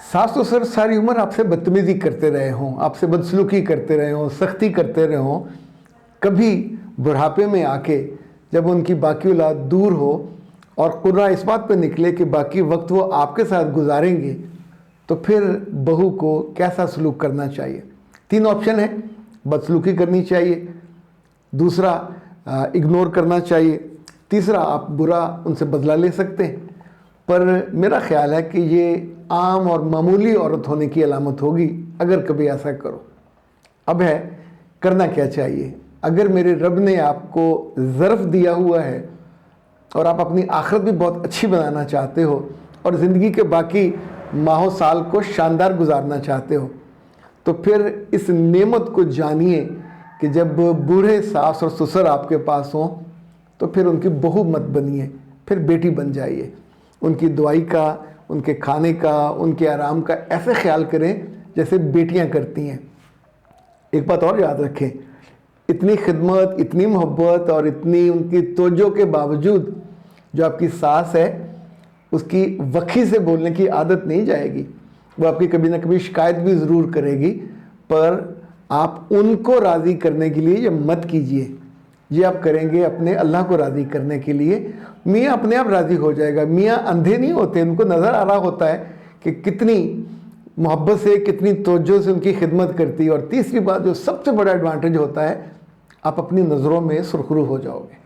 सास ससुर सारी उम्र आपसे बदतमीज़ी करते रहे हों, आपसे बदसलूकी करते रहे हों, सख्ती करते रहे हों, कभी बुढ़ापे में आके जब उनकी बाकी औलाद दूर हो और कुर्रा इस बात पे निकले कि बाकी वक्त वो आपके साथ गुजारेंगे, तो फिर बहू को कैसा सलूक करना चाहिए? 3 ऑप्शन है। बदसलूकी करनी चाहिए, दूसरा इग्नोर करना चाहिए, तीसरा आप बुरा उनसे बदला ले सकते हैं। पर मेरा ख्याल है कि ये आम और मामूली औरत होने की अलामत होगी अगर कभी ऐसा करो। अब है करना क्या चाहिए? अगर मेरे रब ने आपको ज़र्फ़ दिया हुआ है और आप अपनी आखिरत भी बहुत अच्छी बनाना चाहते हो और ज़िंदगी के बाकी माह साल को शानदार गुजारना चाहते हो, तो फिर इस नेमत को जानिए कि जब बूढ़े सास और ससुर आपके पास हों तो फिर उनकी बहू मत बनिए, फिर बेटी बन जाइए। उनकी दुआई का, उनके खाने का, उनके आराम का ऐसे ख्याल करें जैसे बेटियां करती हैं। एक बात और याद रखें, इतनी खिदमत, इतनी मोहब्बत और इतनी उनकी तवज्जो के बावजूद जो आपकी सास है उसकी वखी से बोलने की आदत नहीं जाएगी। वो आपकी कभी ना कभी शिकायत भी ज़रूर करेगी, पर आप उनको राज़ी करने के लिए ये मत कीजिए। ये आप करेंगे अपने अल्लाह को राज़ी करने के लिए। मियाँ अपने आप राज़ी हो जाएगा। मियाँ अंधे नहीं होते, उनको नज़र आ रहा होता है कि कितनी मोहब्बत से, कितनी तवज्जो से उनकी खिदमत करती है। और तीसरी बात जो सबसे बड़ा एडवांटेज होता है, आप अपनी नज़रों में सुरखरू हो जाओगे।